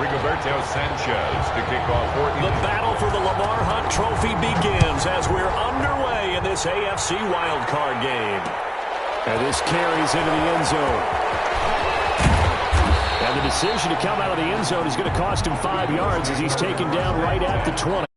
Rigoberto Sanchez to kick off for The battle for the Lamar Hunt Trophy begins as we're underway in this AFC wildcard game. And this carries into the end zone. And the decision to come out of the end zone is going to cost him 5 yards as he's taken down right at the 20.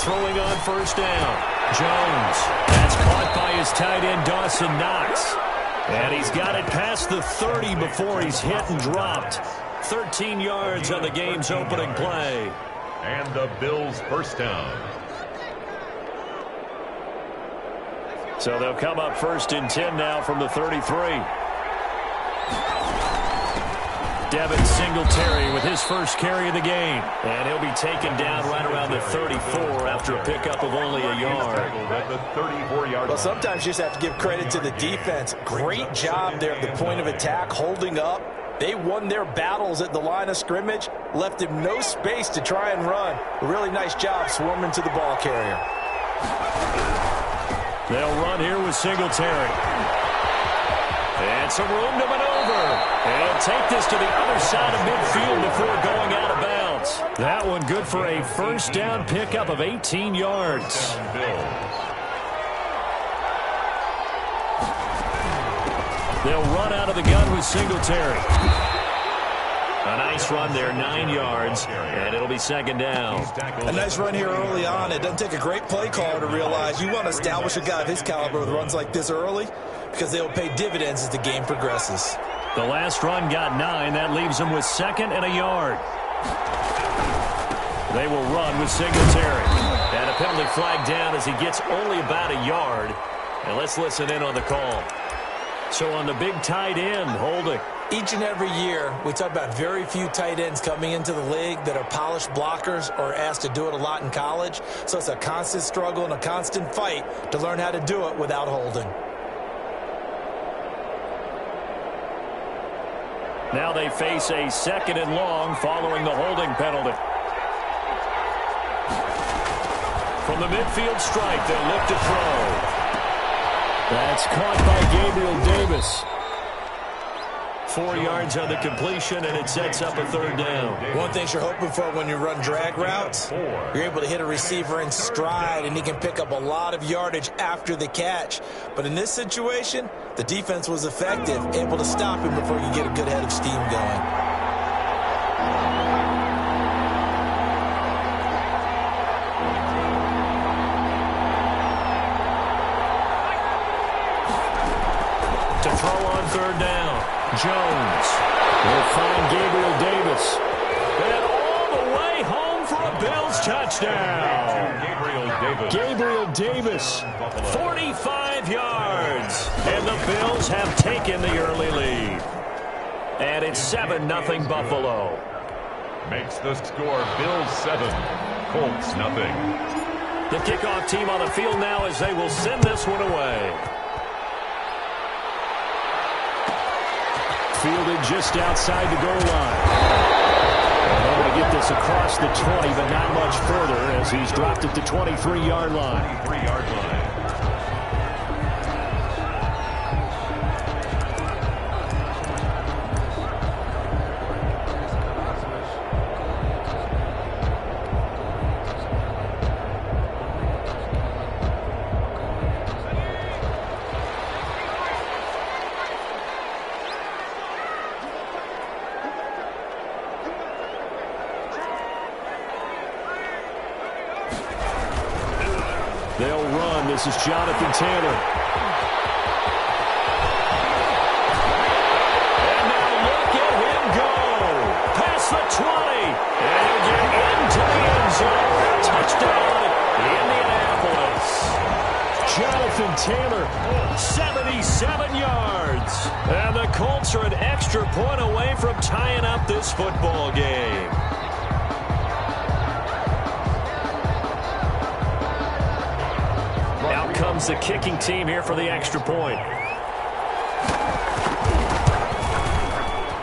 Throwing on first down. Jones. That's caught by his tight end, Dawson Knox. And he's got it past the 30 before he's hit and dropped. 13 yards on the game's opening play. And the Bills first down. So they'll come up first and 10 now from the 33. Devin Singletary with his first carry of the game. And he'll be taken down right around the 34 after a pickup of only a yard. At the 34-yard Well, sometimes you just have to give credit to the defense. Great job there at the point of attack, holding up. They won their battles at the line of scrimmage, left him no space to try and run. A really nice job swarming to the ball carrier. They'll run here with Singletary. And some room to maneuver. And he'll take this to the other side of midfield before going out of bounds. That one good for a first down pickup of 18 yards. They'll run out of the gun with Singletary. A nice run there, 9 yards, and it'll be second down. A nice run here early on. It doesn't take a great play caller to realize you want to establish a guy of his caliber with runs like this early because they'll pay dividends as the game progresses. The last run got 9. That leaves him with second and a yard. They will run with Singletary. And a penalty flag down as he gets only about a yard. And let's listen in on the call. So on the big tight end, holding. Each and every year, we talk about very few tight ends coming into the league that are polished blockers or asked to do it a lot in college. So it's a constant struggle and a constant fight to learn how to do it without holding. Now they face a second and long following the holding penalty. From the midfield stripe, they'll look to throw. That's caught by Gabriel Davis. 4 yards on the completion, and it sets up a third down. One thing you're hoping for when you run drag routes, you're able to hit a receiver in stride, and he can pick up a lot of yardage after the catch. But in this situation, the defense was effective, able to stop him before you get a good head of steam going. To throw on third down. Jones will find Gabriel Davis. And all the way home for a Bills touchdown. Gabriel Davis, 45 yards. And the Bills have taken the early lead. And it's 7-0 Buffalo. Makes the score Bills 7, Colts nothing. The kickoff team on the field now as they will send this one away. Fielded just outside the goal line. And they're going to get this across the 20, but not much further as he's dropped at the 23-yard line. 23-yard line. This is Jonathan Taylor. And now look at him go. Past the 20. And he'll get into the end zone. Touchdown, Indianapolis. Jonathan Taylor, 77 yards. And the Colts are an extra point away from tying up this football game. Out comes the kicking team here for the extra point.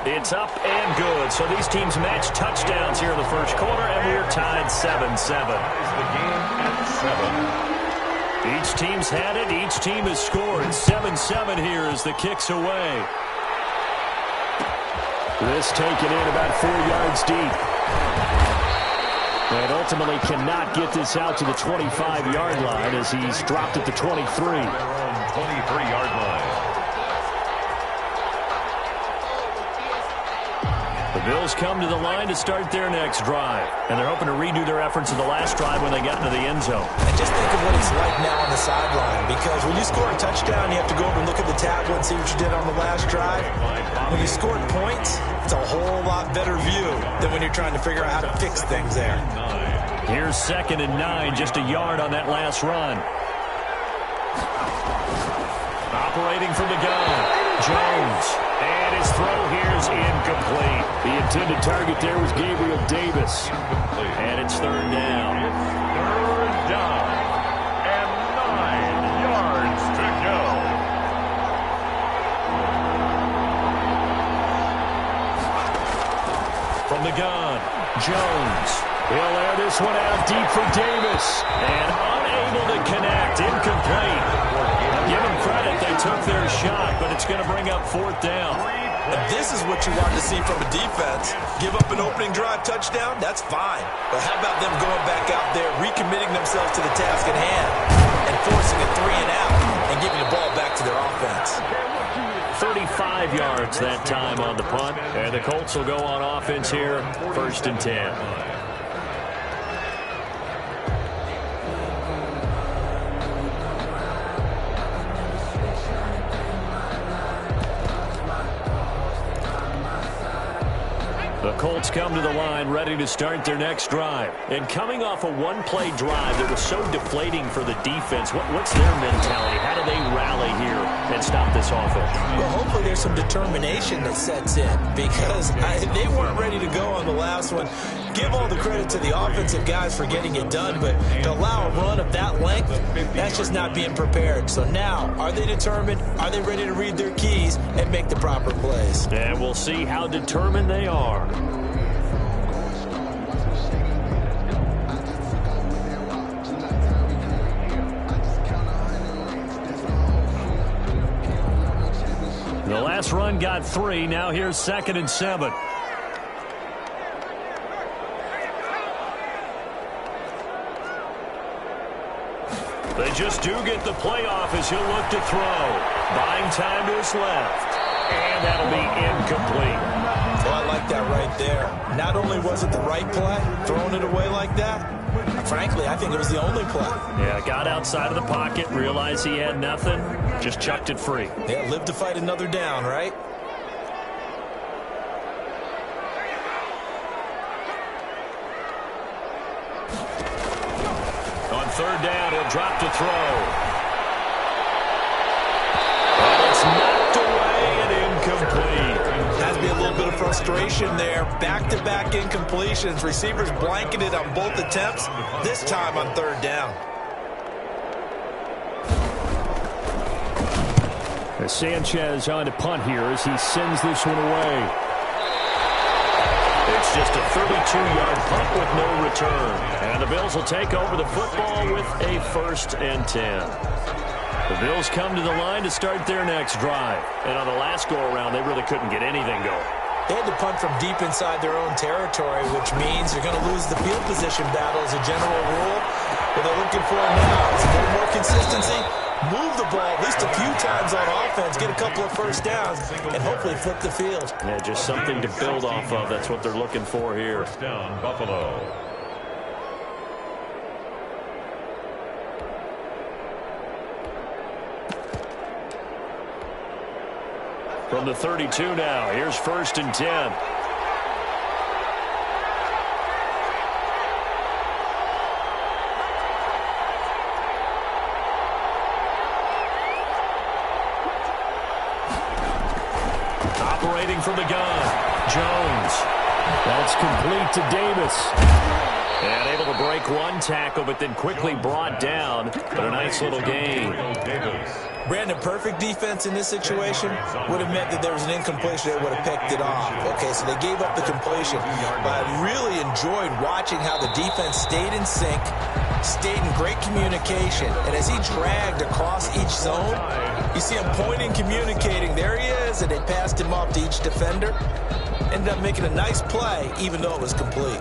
It's up and good. So these teams match touchdowns here in the first quarter, and we're tied 7-7. The game at 7. Each team's had it. Each team has scored. 7-7 here as the kick's away. this taken in about 4 yards deep. And ultimately cannot get this out to the 25-yard line as he's dropped at the 23. Their own 23-yard line. The Bills come to the line to start their next drive. And they're hoping to redo their efforts in the last drive when they got into the end zone. And just think of what it's like now on the sideline, because when you score a touchdown, you have to go over and look at the tablet and see what you did on the last drive. When you scored points, it's a whole lot better view than when you're trying to figure out how to fix things there. Here's 2nd and 9, just a yard on that last run. Operating from the gun, Jones. And his throw here is incomplete. The intended target there was Gabriel Davis. And it's 3rd down. Third down and 9 yards to go. From the gun, Jones. He'll air this one out deep for Davis. And unable to connect. Incomplete. Give them credit. They took their shot, but it's going to bring up 4th down. And this is what you want to see from a defense. Give up an opening drive touchdown, that's fine. But how about them going back out there, recommitting themselves to the task at hand, and forcing a 3 and out, and giving the ball back to their offense. 35 yards that time on the punt. And the Colts will go on offense here, 1st and 10. The Colts come to the line ready to start their next drive. And coming off a one-play drive that was so deflating for the defense, what's their mentality? How do they rally here and stop this offense? Well, hopefully there's some determination that sets in, because they weren't ready to go on the last one. Give all the credit to the offensive guys for getting it done, but to allow a run of that length, that's just not being prepared. So now, are they determined? Are they ready to read their keys and make the proper plays? And we'll see how determined they are. The last run got 3. Now here's 2nd and 7. They just do get the playoff as he'll look to throw. Buying time to his left. And that'll be incomplete. Oh, I like that right there. Not only was it the right play, throwing it away like that, frankly, I think it was the only play. Yeah, got outside of the pocket, realized he had nothing, just chucked it free. Yeah, live to fight another down, right? On 3rd down, he'll drop to throw. And it's knocked away and incomplete. Has to be a little bit of frustration there. Back-to-back incompletions. Receivers blanketed on both attempts, this time on 3rd down. As Sanchez on to punt here as he sends this one away. It's just a 32-yard punt with no return. And the Bills will take over the football with a 1st and 10. The Bills come to the line to start their next drive. And on the last go-around, they really couldn't get anything going. They had to punt from deep inside their own territory, which means they're going to lose the field position battle as a general rule. What they're looking for now is a little more consistency. Move the ball at least a few times on offense, get a couple of 1st downs, and hopefully flip the field. Yeah, just something to build off of. That's what they're looking for here. 1st down, Buffalo. From the 32 now, here's 1st and 10. Operating from the gun, Jones. That's complete to Davis. And able to break one tackle, but then quickly brought down. But a nice little gain. Brandon, perfect defense in this situation would have meant that there was an incompletion that would have picked it off. Okay, so they gave up the completion. But I really enjoyed watching how the defense stayed in sync, stayed in great communication. And as he dragged across each zone, you see him pointing, communicating. There he is, and they passed him off to each defender. Ended up making a nice play, even though it was complete.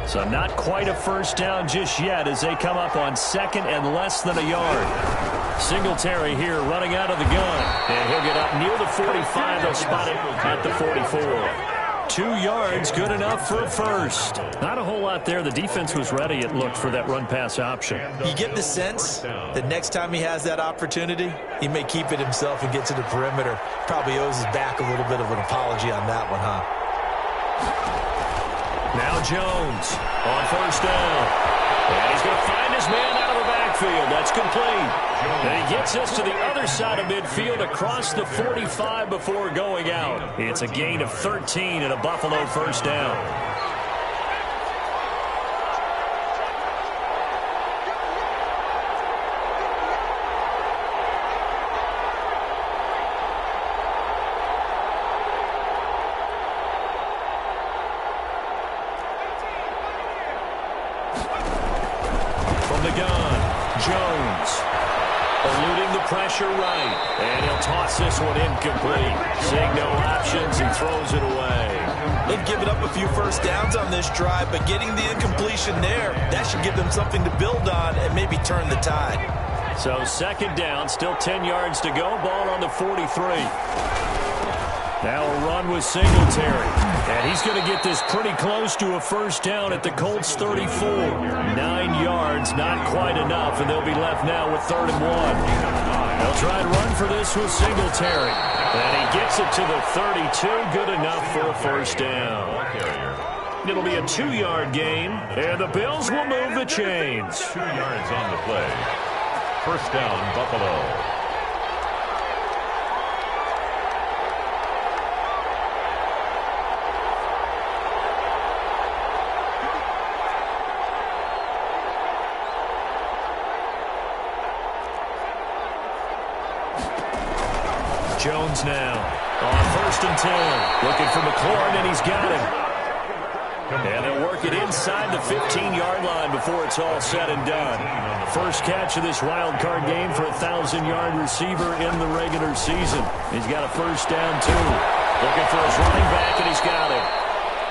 So not quite a first down just yet as they come up on 2nd and less than a yard. Singletary here running out of the gun. And he'll get up near the 45. They'll spot it at the 44. 2 yards, good enough for a first. Not a whole lot there. The defense was ready, it looked, for that run-pass option. You get the sense that next time he has that opportunity, he may keep it himself and get to the perimeter. Probably owes his back a little bit of an apology on that one, huh? Now Jones on 1st down. And he's going to find his man out of the backfield. That's complete. And he gets us to the other side of midfield across the 45 before going out. It's a gain of 13 and a Buffalo first down. Pressure right, and he'll toss this one incomplete. Seeing no options, he throws it away. They've given up a few first downs on this drive, but getting the incompletion there, that should give them something to build on and maybe turn the tide. So 2nd down, still 10 yards to go, ball on the 43. Now a run with Singletary. And he's going to get this pretty close to a first down at the Colts 34. 9 yards, not quite enough, and they'll be left now with 3rd and 1. They'll try and run for this with Singletary. And he gets it to the 32, good enough for a first down. It'll be a 2-yard gain, and the Bills will move the chains. 2 yards on the play. First down, Buffalo. Jones now on 1st and 10. Looking for McLaurin, and he's got him. And they'll work it inside the 15-yard line before it's all said and done. First catch of this wild card game for a 1,000-yard receiver in the regular season. He's got a first down, too. Looking for his running back, and he's got it.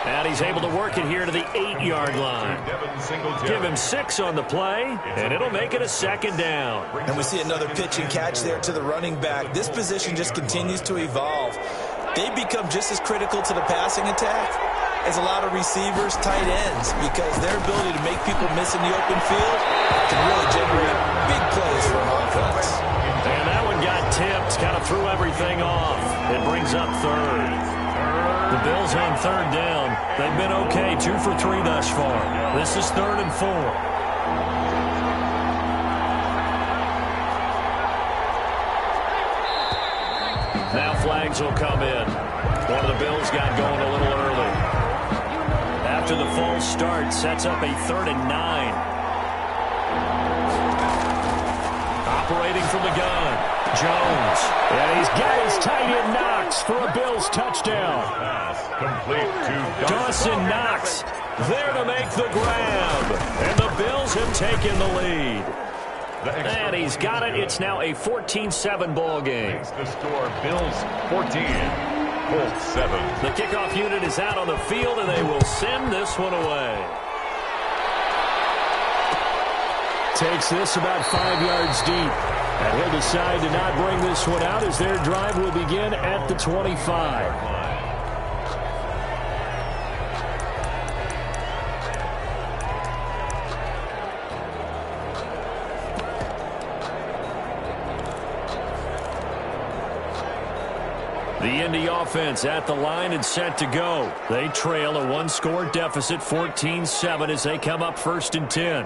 And he's able to work it here to the 8-yard line. Give him 6 on the play, and it'll make it a 2nd down. And we see another pitch and catch there to the running back. This position just continues to evolve. They become just as critical to the passing attack as a lot of receivers, tight ends, because their ability to make people miss in the open field can really generate big plays for an offense. And that one got tipped, kind of threw everything off. It brings up 3rd. The Bills on 3rd down. They've been okay, 2 for 3 thus far. This is 3rd and 4. Now flags will come in. One of the Bills got going a little early. After the false start, sets up a 3rd and 9. Operating from the gun. Jones. And he's got his tight end Knox for a Bills touchdown. Complete to Dawson Knox there to make the grab. And the Bills have taken the lead. And he's got it. It's now a 14-7 ball game. The score, Bills 14, Colts 7. The kickoff unit is out on the field, and they will send this one away. Takes this about 5 yards deep. And he'll decide to not bring this one out as their drive will begin at the 25. The Indy offense at the line and set to go. They trail a one-score deficit, 14-7, as they come up 1st and 10.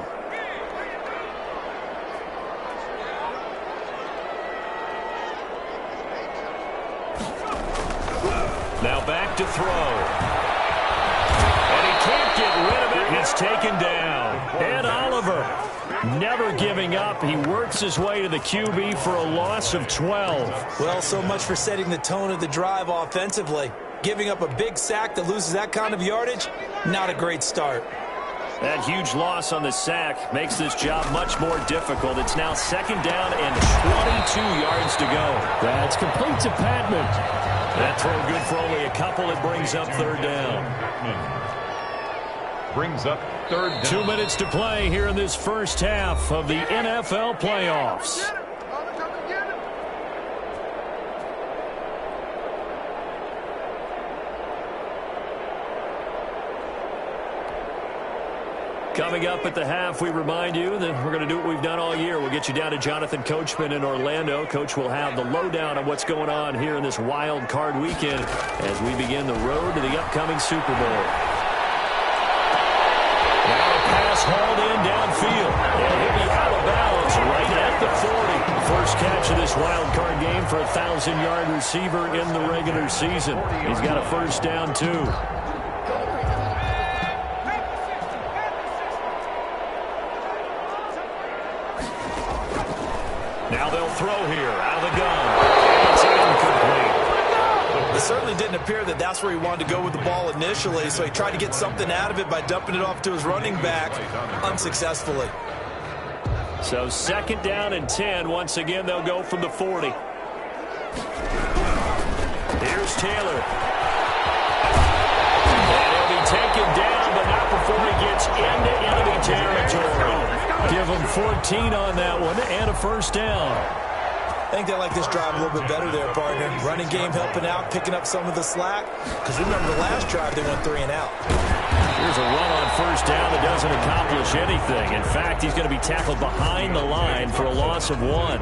Now back to throw. And he can't get rid of it. It's taken down. And Oliver, never giving up. He works his way to the QB for a loss of 12. Well, so much for setting the tone of the drive offensively. Giving up a big sack that loses that kind of yardage, not a great start. That huge loss on the sack makes this job much more difficult. It's now 2nd down and 22 yards to go. That's complete to Patman. That throw good for only a couple. It brings up 3rd down. Brings up 3rd down. 2 minutes to play here in this first half of the NFL playoffs. Coming up at the half, we remind you that we're going to do what we've done all year. We'll get you down to Jonathan Coachman in Orlando. Coach will have the lowdown on what's going on here in this wild card weekend as we begin the road to the upcoming Super Bowl. Now a pass hauled in downfield. And he'll be out of bounds right at the 40. First catch of this wild card game for a 1,000-yard receiver in the regular season. He's got a 1st down, too. Now they'll throw here out of the gun. It's incomplete. It certainly didn't appear that that's where he wanted to go with the ball initially, so he tried to get something out of it by dumping it off to his running back unsuccessfully. So 2nd down and 10. Once again, they'll go from the 40. Here's Taylor. And he'll be taken down, but not before he gets into enemy territory. Give him 14 on that one and a 1st down. I think they like this drive a little bit better there, partner. Running game helping out, picking up some of the slack. Because remember the last drive, they went 3 and out. Here's a run on 1st down that doesn't accomplish anything. In fact, he's going to be tackled behind the line for a loss of 1.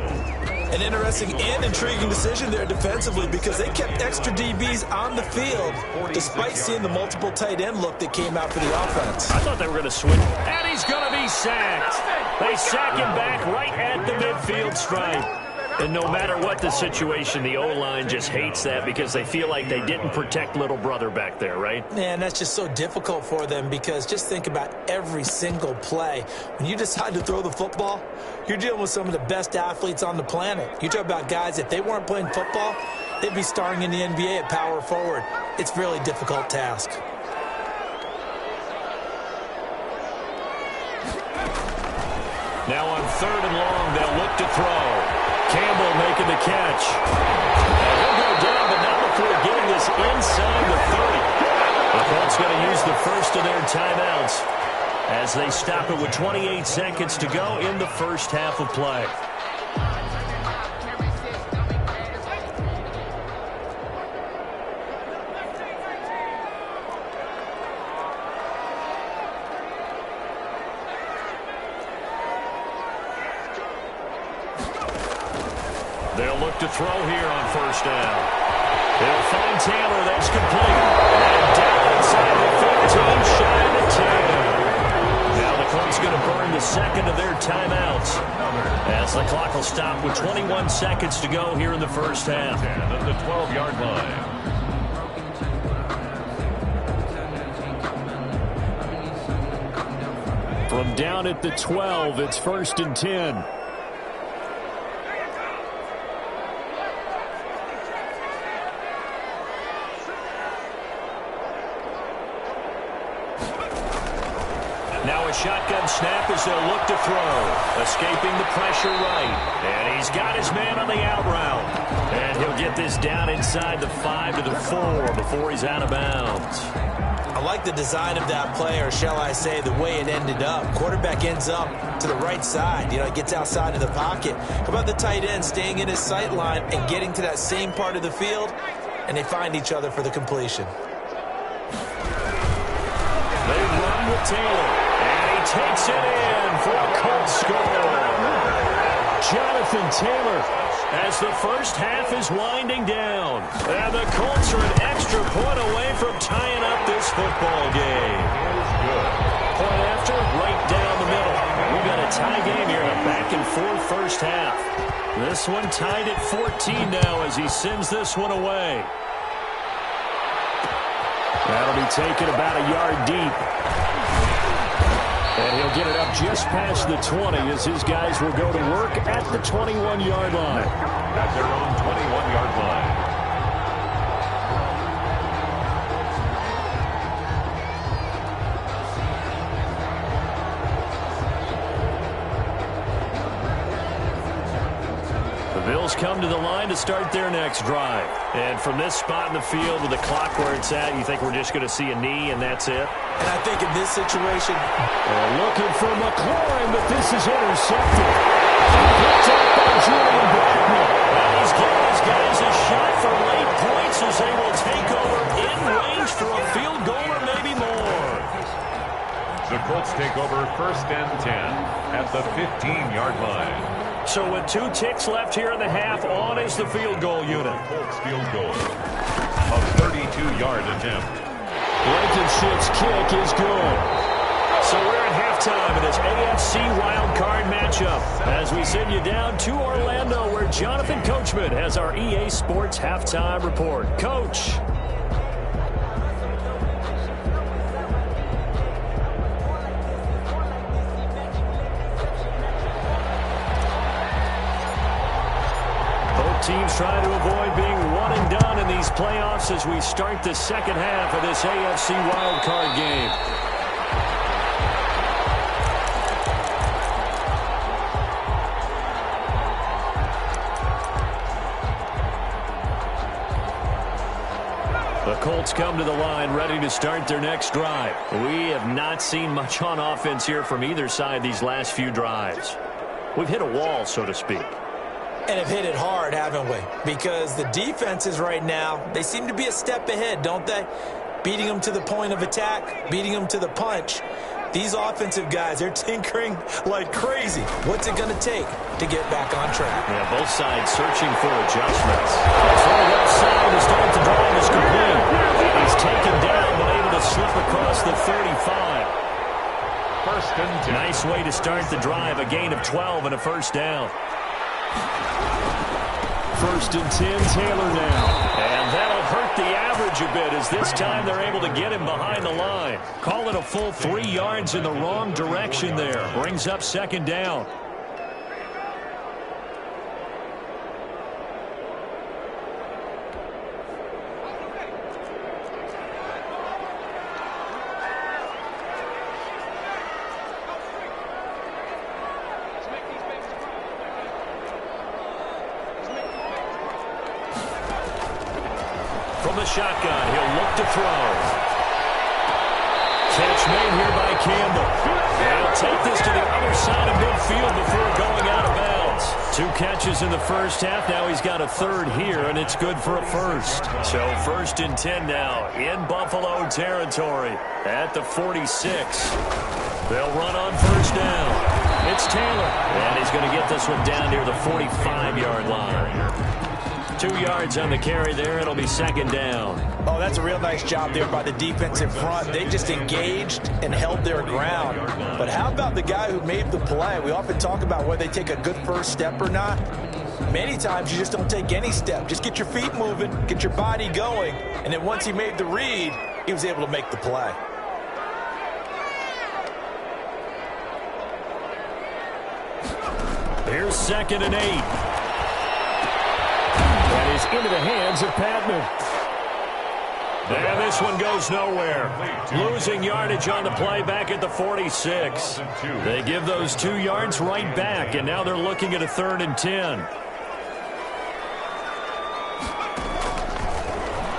An interesting and intriguing decision there defensively because they kept extra DBs on the field despite seeing the multiple tight end look that came out for the offense. I thought they were going to switch. And he's going to be sacked. They sack him back right at the midfield stripe. And no matter what the situation, the O-line just hates that because they feel like they didn't protect little brother back there, right? Man, that's just so difficult for them because just think about every single play. When you decide to throw the football, you're dealing with some of the best athletes on the planet. You talk about guys, if they weren't playing football, they'd be starring in the NBA at power forward. It's a really difficult task. Now on 3rd and long, they'll look to throw. Campbell making the catch. And he'll go down, but not before getting this inside the 30. The Colts going to use the first of their timeouts as they stop it with 28 seconds to go in the first half of play. They'll look to throw here on 1st down. They'll find Taylor. That's complete. And down inside the 15, shy of the 10. Now the Colts going to burn the 2nd of their timeouts as the clock will stop with 21 seconds to go here in the first half. At the 12-yard line. From down at the 12, it's 1st and 10. Now a shotgun snap as they'll look to throw. Escaping the pressure right. And he's got his man on the out route. And he'll get this down inside the 5 to the 4 before he's out of bounds. I like the design of that play, or shall I say the way it ended up. Quarterback ends up to the right side. You know, it gets outside of the pocket. How about the tight end staying in his sight line and getting to that same part of the field? And they find each other for the completion. They run with Taylor. Takes it in for a Colts score. Jonathan Taylor as the first half is winding down. And the Colts are an extra point away from tying up this football game. Point after, right down the middle. We've got a tie game here in a back-and-forth first half. This one tied at 14 now as he sends this one away. That'll be taken about a yard deep. And he'll get it up just past the 20 as his guys will go to work at the 21-yard line. At their own 21-yard line. Bills come to the line to start their next drive. And from this spot in the field with the clock where it's at, you think we're just going to see a knee and that's it? And I think in this situation, looking for McLaurin, but this is intercepted. Picked up by Julian Blackman. And he's giving his guys a shot for late points as they will take over in range for a field goal or maybe more. The Colts take over 1st and 10 at the 15-yard line. So with 2 ticks left here in the half, on is the field goal unit. Colts field goal. A 32-yard attempt. Blankenship's kick is good. So we're at halftime in this AFC wildcard matchup as we send you down to Orlando where Jonathan Coachman has our EA Sports halftime report. Coach. Teams trying to avoid being one and done in these playoffs as we start the second half of this AFC wildcard game. The Colts come to the line ready to start their next drive. We have not seen much on offense here from either side these last few drives. We've hit a wall, so to speak. and have hit it hard, haven't we? Because the defenses right now, they seem to be a step ahead, don't they? Beating them to the point of attack, beating them to the punch. These offensive guys, they're tinkering like crazy. What's it going to take to get back on track? Yeah, both sides searching for adjustments. From the left side to start the drive is complete. And he's taken down but able to slip across the 35. First and 10. Nice way to start the drive. A gain of 12 and a first down. First and 10, Taylor now. And that'll hurt the average a bit as this time they're able to get him behind the line. Call it a full 3 yards in the wrong direction there. Brings up second down. From the shotgun, he'll look to throw. Catch made here by Campbell. He'll take this to the other side of midfield before going out of bounds. 2 catches in the first half. Now he's got a third here, and it's good for a first. So first and 10 now in Buffalo territory at the 46. They'll run on first down. It's Taylor, and he's going to get this one down near the 45-yard line. 2 yards on the carry there. It'll be second down. Oh, that's a real nice job there by the defensive front. They just engaged and held their ground. But how about the guy who made the play? We often talk about whether they take a good first step or not. Many times you just don't take any step. Just get your feet moving, get your body going. And then once he made the read, he was able to make the play. Here's second and 8. That is into the hands of Patman. And this one goes nowhere. Losing yardage on the play back at the 46. They give those 2 yards right back, and now they're looking at a 3rd and 10.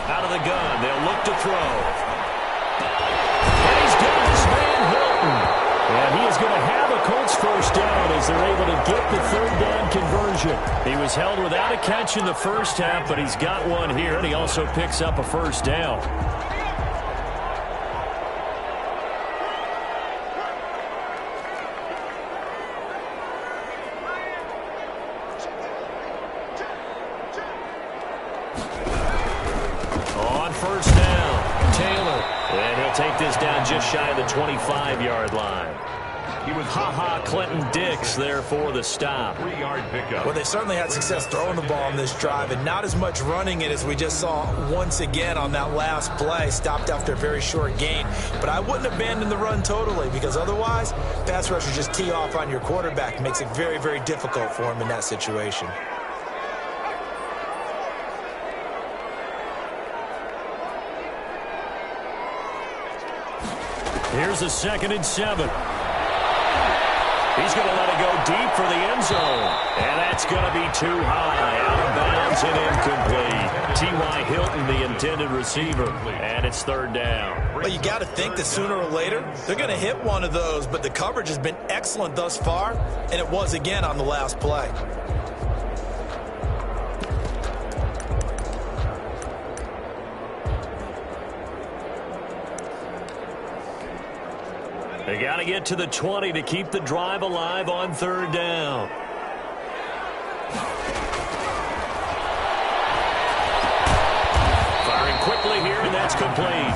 Out of the gun, they'll look to throw. And he's got this man Hilton. And he is going to have a Colts first down as they're able to get the 3rd down conversion. He was held without a catch in the first half, but he's got one here, and he also picks up a first down. shy of the 25-yard line. Ha-ha, Clinton Dix there for the stop. 3-yard pickup. Well, they certainly had success throwing the ball on this drive, and not as much running it as we just saw once again on that last play. Stopped after a very short gain. But I wouldn't abandon the run totally, because otherwise, pass rushers just tee off on your quarterback. It makes it very, very difficult for him in that situation. Here's a 2nd and 7. He's going to let it go deep for the end zone. And that's going to be too high. Out of bounds and incomplete. T.Y. Hilton, the intended receiver. And it's 3rd down. Well, you got to think that sooner or later, they're going to hit one of those. But the coverage has been excellent thus far. And it was again on the last play. They got to get to the 20 to keep the drive alive on 3rd down. Firing quickly here, and that's complete.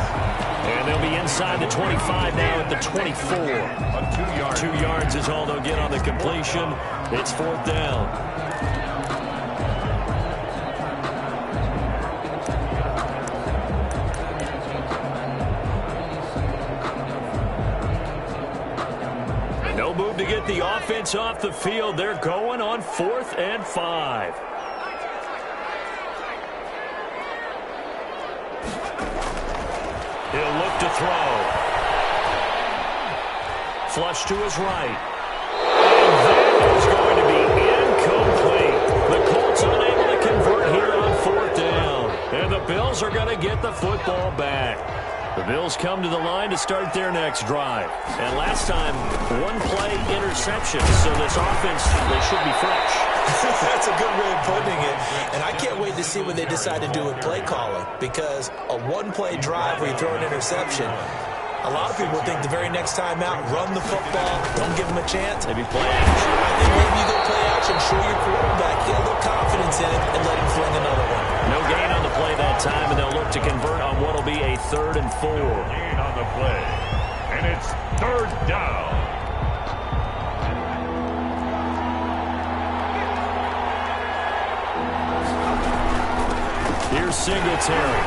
And they'll be inside the 25 now at the 24. 2 yards is all they'll get on the completion. It's 4th down. Move to get the offense off the field. They're going on 4th and 5. He'll look to throw. Flush to his right. And that is going to be incomplete. The Colts unable to convert here on 4th down. And the Bills are going to get the football back. The Bills come to the line to start their next drive. And last time, 1-play interception. So this offense, they should be fresh. That's a good way of putting it. And I can't wait to see what they decide to do with play calling. Because a 1-play drive where you throw an interception, a lot of people think the very next time out, run the football, don't give them a chance. Maybe play action. I think maybe you go play action, show your quarterback, get a little confidence in it, and let him fling another one. No gain on the play that time, and they'll look to convert on what will be a 3rd and 4. Gain on the play. And it's 3rd down. Here's Singletary.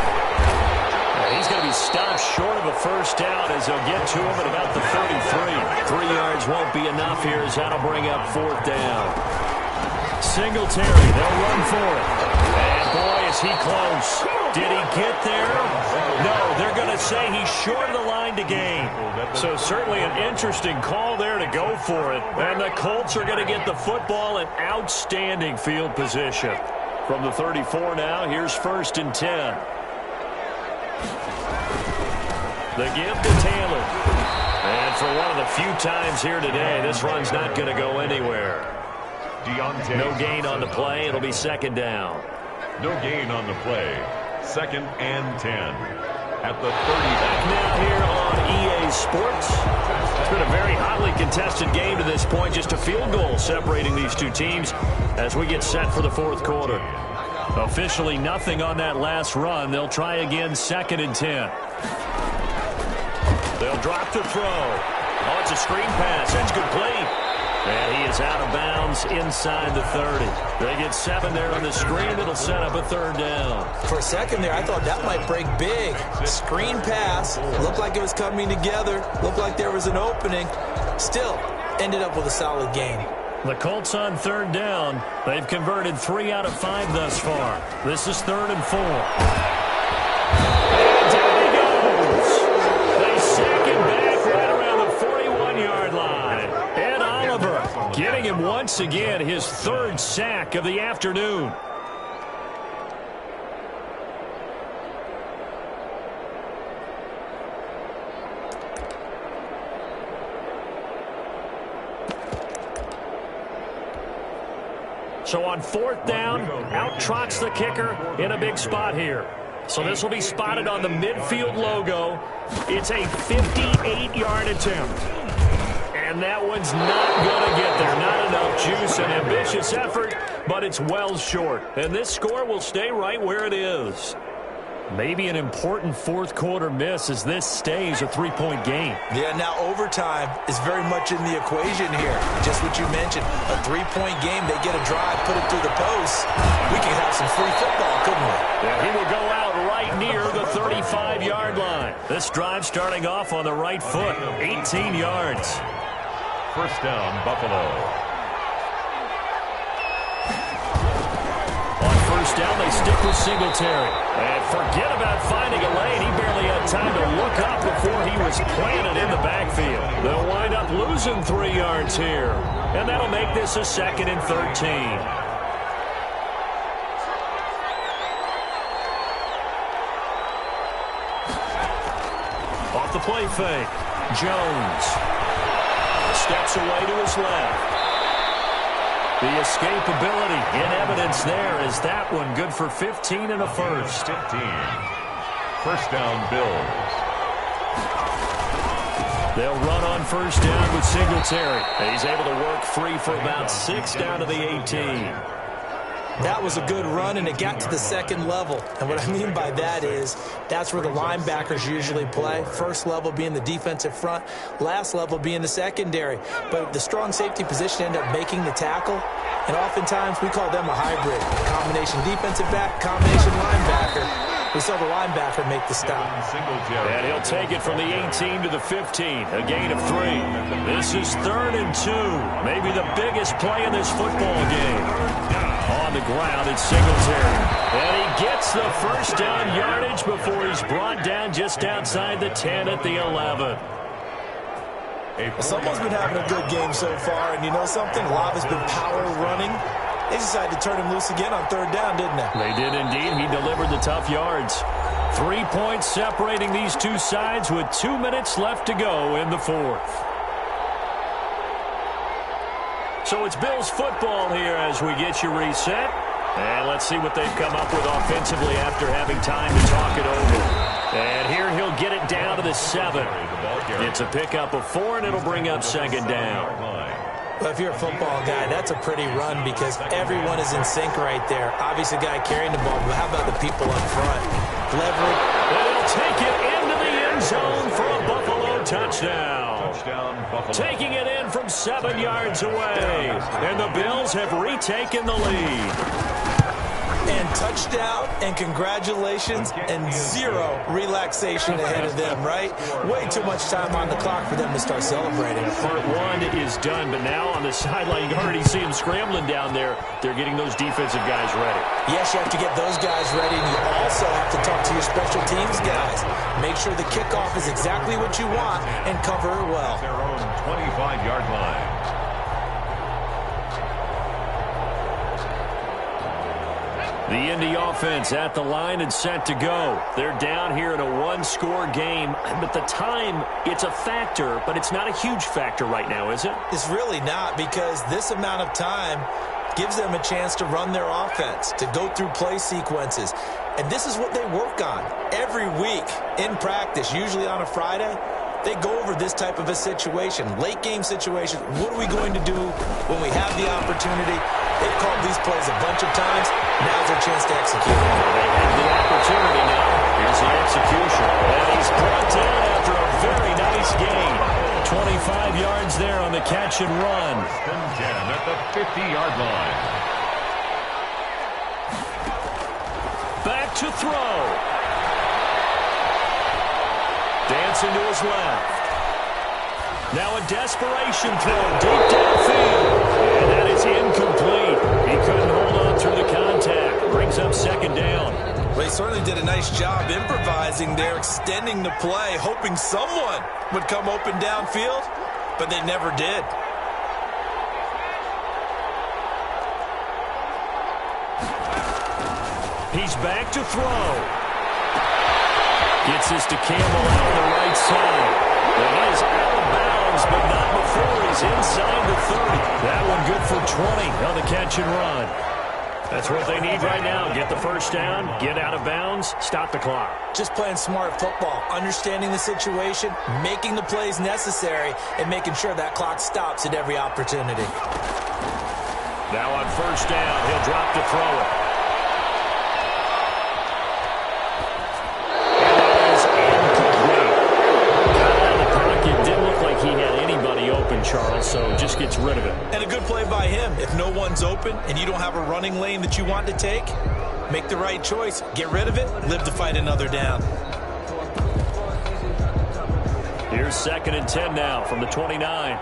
He's going to be stopped short of a 1st down as they'll get to him at about the 33. 3 yards won't be enough here as that'll bring up 4th down. Singletary, they'll run for it. And boy, is he close. Did he get there? No, they're going to say he's short of the line to gain. So certainly an interesting call there to go for it. And the Colts are going to get the football in outstanding field position. From the 34 now, here's 1st and 10. The give to Taylor. And for one of the few times here today, this run's not going to go anywhere. No gain on the play. It'll be 2nd down. No gain on the play. 2nd and 10. At the 30. Back now here on EA Sports. It's been a very hotly contested game to this point. Just a field goal separating these two teams as we get set for the 4th quarter. Officially nothing on that last run. They'll try again 2nd and 10. They'll drop the throw. Oh, it's a screen pass. That's complete. And he is out of bounds inside the 30. They get 7 there on the screen. It'll set up a 3rd down. For a second there, I thought that might break big. Screen pass. Looked like it was coming together. Looked like there was an opening. Still, ended up with a solid gain. The Colts on 3rd down. They've converted 3 out of 5 thus far. This is 3rd and 4. And down he goes. They sack him back right around the 41-yard line. And Oliver getting him once again his 3rd sack of the afternoon. So on 4th down, out trots the kicker in a big spot here. So this will be spotted on the midfield logo. It's a 58-yard attempt. And that one's not going to get there. Not enough juice, an ambitious effort, but it's well short. And this score will stay right where it is. Maybe an important fourth quarter miss as this stays a three-point game. Yeah, now overtime is very much in the equation here. Just what you mentioned, a three-point game. They get a drive, put it through the post. We could have some free football, couldn't we? Yeah, he will go out right near the 35-yard line. This drive starting off on the right foot, 18 yards. First down, Buffalo. First down, they stick with Singletary. And forget about finding a lane. He barely had time to look up before he was planted in the backfield. They'll wind up losing 3 yards here. And that'll make this a 2nd and 13. Off the play fake. Jones steps away to his left. The escapability in evidence there is that one good for 15 and a first. 15. First down, Bills. They'll run on first down with Singletary. He's able to work free for about 6 down to the 18. That was a good run, and it got to the second level. And what I mean by that is that's where the linebackers usually play. First level being the defensive front, last level being the secondary. But the strong safety position ended up making the tackle, and oftentimes we call them a hybrid. Combination defensive back, combination linebacker. We saw the linebacker make the stop. And he'll take it from the 18 to the 15, a gain of 3. This is 3rd and 2, maybe the biggest play in this football game. On the ground, it's Singletary. And he gets the first down yardage before he's brought down just outside the 10 at the 11. Someone's been having a good game so far, and you know something? Love has been power running. They decided to turn him loose again on 3rd down, didn't they? They did indeed. He delivered the tough yards. 3 points separating these two sides with 2 minutes left to go in the 4th. So it's Bills football here as we get you reset. And let's see what they've come up with offensively after having time to talk it over. And here he'll get it down to the 7. It's a pickup of 4, and it'll bring up 2nd down. Well, if you're a football guy, that's a pretty run because everyone is in sync right there. Obviously, the guy carrying the ball, but how about the people up front? Leverage. And he'll take it into the end zone for a Buffalo touchdown. Taking it in from 7 yards away. And the Bills have retaken the lead. And touchdown, and congratulations, and 0 relaxation ahead of them, right? Way too much time on the clock for them to start celebrating. Part 1 is done, but now on the sideline, you already see them scrambling down there. They're getting those defensive guys ready. Yes, you have to get those guys ready, and you also have to talk to your special teams guys. Make sure the kickoff is exactly what you want and cover it well. Their own 25-yard line. The Indy offense at the line and set to go. They're down here in a one-score game, but the time, it's a factor, but it's not a huge factor right now, is it? It's really not, because this amount of time gives them a chance to run their offense, to go through play sequences. And this is what they work on every week in practice, usually on a Friday. They go over this type of a situation, late game situation. What are we going to do when we have the opportunity? They've called these plays a bunch of times. Now's their chance to execute. They have the opportunity now. Here's the execution. And he's brought down after a very nice gain. 25 yards there on the catch and run. 10 at the 50-yard line. Back to throw. Dancing to his left. Now a desperation throw deep downfield. And that is incomplete. He couldn't hold on through the contact. Brings up 2nd down. Well, he certainly did a nice job improvising there, extending the play, hoping someone would come open downfield, but they never did. He's back to throw. Gets this to Campbell out on the right side. And he is out of bounds, but not before he's inside the 30. That one good for 20 on the catch and run. That's what they need right now. Get the first down, get out of bounds, stop the clock. Just playing smart football, understanding the situation, making the plays necessary, and making sure that clock stops at every opportunity. Now on first down, he'll drop to throw it. Charles, so just gets rid of it. And a good play by him. If no one's open and you don't have a running lane that you want to take, make the right choice. Get rid of it, live to fight another down. Here's 2nd and 10 now from the 29.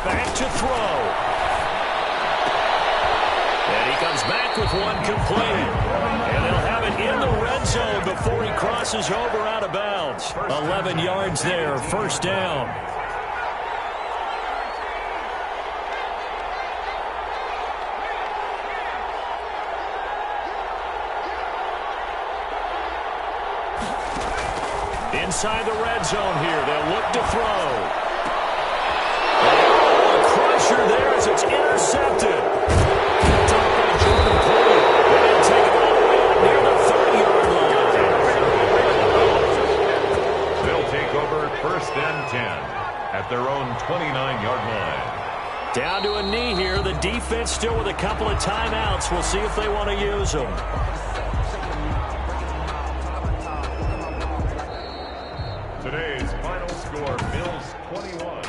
Back to throw. And he comes back with one complete. And they'll have it in the red zone before he crosses over out of bounds. 11 yards there, 1st down. Inside the red zone here, they'll look to throw. Crusher there as it's intercepted. Top by Jordan Poole. And take it all the way up near the 30-yard line. They'll take over 1st and 10 at their own 29-yard line. Down to a knee here. The defense still with a couple of timeouts. We'll see if they want to use them. Today's final score, Bills 21,